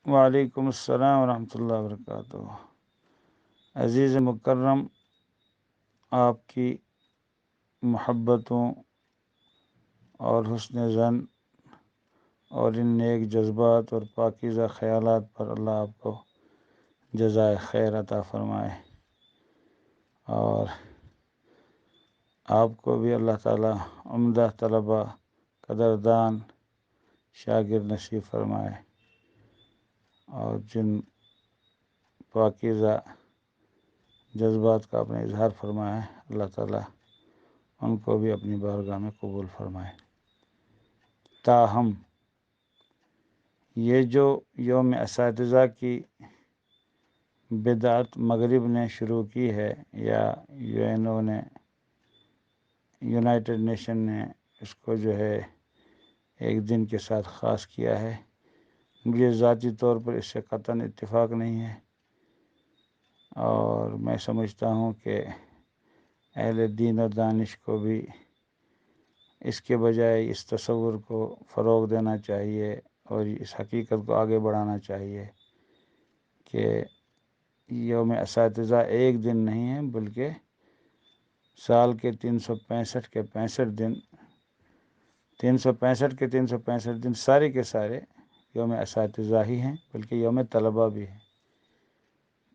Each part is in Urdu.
وعلیکم السلام ورحمۃ اللہ وبرکاتہ۔ عزیز مکرم، آپ کی محبتوں اور حسن زن اور ان نیک جذبات اور پاکیزہ خیالات پر اللہ آپ کو جزائے خیر عطا فرمائے، اور آپ کو بھی اللہ تعالیٰ عمدہ طلباء، قدردان شاگرد نصیب فرمائے، اور جن پاکیزہ جذبات کا اپنے اظہار فرمایا ہے اللہ تعالیٰ ان کو بھی اپنی بارگاہ میں قبول فرمائے۔ تاہم یہ جو یوم اساتذہ کی بدعت مغرب نے شروع کی ہے، یا UN نے، یونائٹڈ نیشن نے اس کو جو ہے ایک دن کے ساتھ خاص کیا ہے، مجھے ذاتی طور پر اس سے قطعاً اتفاق نہیں ہے، اور میں سمجھتا ہوں کہ اہل دین و دانش کو بھی اس کے بجائے اس تصور کو فروغ دینا چاہیے اور اس حقیقت کو آگے بڑھانا چاہیے کہ یوم اساتذہ ایک دن نہیں ہے، بلکہ سال کے 365 کے 65 دن، 365 کے 365 دن سارے کے سارے یوم اساتذہ ہی ہیں، بلکہ یوم طلبہ بھی ہیں،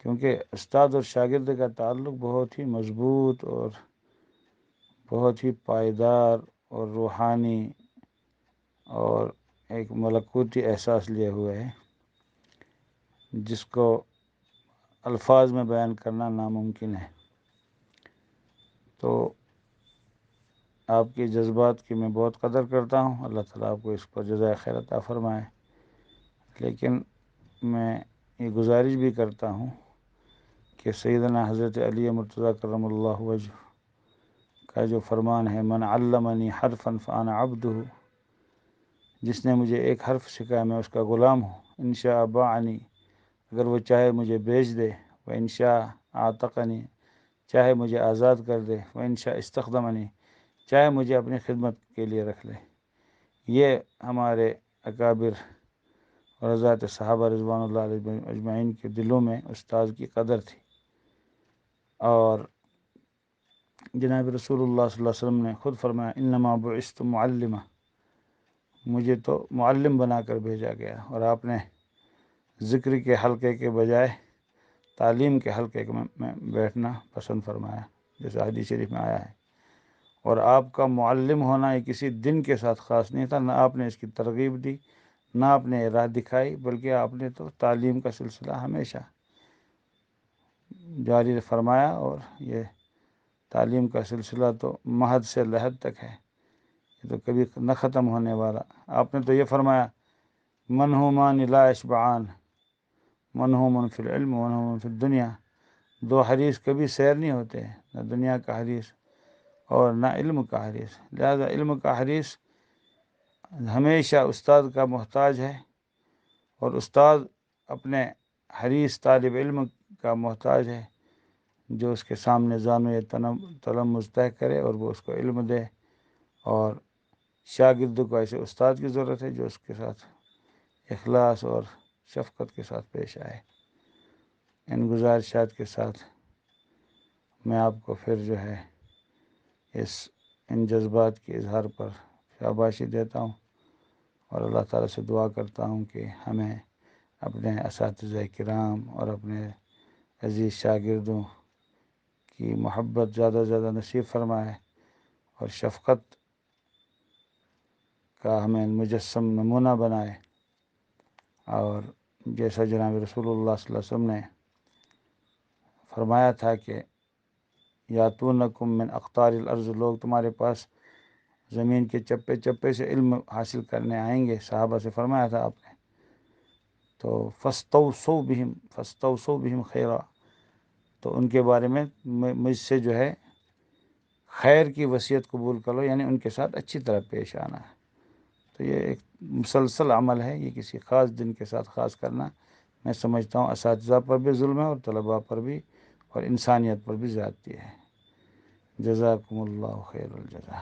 کیونکہ استاد اور شاگرد کا تعلق بہت ہی مضبوط اور بہت ہی پائیدار اور روحانی اور ایک ملکوتی احساس لیے ہوئے ہے، جس کو الفاظ میں بیان کرنا ناممکن ہے۔ تو آپ کی جذبات کی میں بہت قدر کرتا ہوں، اللہ تعالیٰ آپ کو اس پر جزائے خیر عطا فرمائے، لیکن میں یہ گزارش بھی کرتا ہوں کہ سیدنا حضرت علی مرتضیٰ کرم اللہ وجہ کا جو فرمان ہے، من علمنی حرفا فانا عبدہ، جس نے مجھے ایک حرف سکھایا میں اس کا غلام ہوں، انشاء باعنی، اگر وہ چاہے مجھے بیچ دے، و انشاء اعتقنی، چاہے مجھے آزاد کر دے، و انشاء استخدمنی، چاہے مجھے اپنی خدمت کے لیے رکھ لے۔ یہ ہمارے اکابر اور حضرات صحابہ رضوان اللہ علیہ اجمعین کے دلوں میں استاد کی قدر تھی، اور جناب رسول اللہ صلی اللہ علیہ وسلم نے خود فرمایا انما بعثت معلمہ، مجھے تو معلم بنا کر بھیجا گیا، اور آپ نے ذکر کے حلقے کے بجائے تعلیم کے حلقے میں بیٹھنا پسند فرمایا، جیسے حدیث شریف میں آیا ہے، اور آپ کا معلم ہونا یہ کسی دن کے ساتھ خاص نہیں تھا، نہ آپ نے اس کی ترغیب دی، نہ آپ نے راہ دکھائی، بلکہ آپ نے تو تعلیم کا سلسلہ ہمیشہ جاری فرمایا، اور یہ تعلیم کا سلسلہ تو مہد سے لحد تک ہے، یہ تو کبھی نہ ختم ہونے والا۔ آپ نے تو یہ فرمایا منہومان لا یشبعان، منہوم فی العلم منہوم فی الدنیا، دو حریص کبھی سیر نہیں ہوتے، نہ دنیا کا حریص اور نہ علم کا حریص، لہذا علم کا حریص ہمیشہ استاد کا محتاج ہے، اور استاد اپنے حریص طالب علم کا محتاج ہے، جو اس کے سامنے زانو تلمذ طے کرے اور وہ اس کو علم دے، اور شاگرد کو ایسے استاد کی ضرورت ہے جو اس کے ساتھ اخلاص اور شفقت کے ساتھ پیش آئے۔ ان گزارشات کے ساتھ میں آپ کو پھر جو ہے ان جذبات کے اظہار پر شاباشی دیتا ہوں، اور اللہ تعالیٰ سے دعا کرتا ہوں کہ ہمیں اپنے اساتذہ کرام اور اپنے عزیز شاگردوں کی محبت زیادہ سے زیادہ نصیب فرمائے، اور شفقت کا ہمیں مجسم نمونہ بنائے، اور جیسا جناب رسول اللہ صلی اللہ علیہ وسلم نے فرمایا تھا کہ یاتونکم من اقطار الارض، لوگ تمہارے پاس زمین کے چپے چپے سے علم حاصل کرنے آئیں گے، صحابہ سے فرمایا تھا آپ نے، تو فاستوصوا بہم خیرا، تو ان کے بارے میں مجھ سے جو ہے خیر کی وصیت قبول کر لو، یعنی ان کے ساتھ اچھی طرح پیش آنا ہے۔ تو یہ ایک مسلسل عمل ہے، یہ کسی خاص دن کے ساتھ خاص کرنا میں سمجھتا ہوں اساتذہ پر بھی ظلم ہے، اور طلباء پر بھی، اور انسانیت پر بھی زیادتی ہے۔ جزاکم اللہ خیر الجزا۔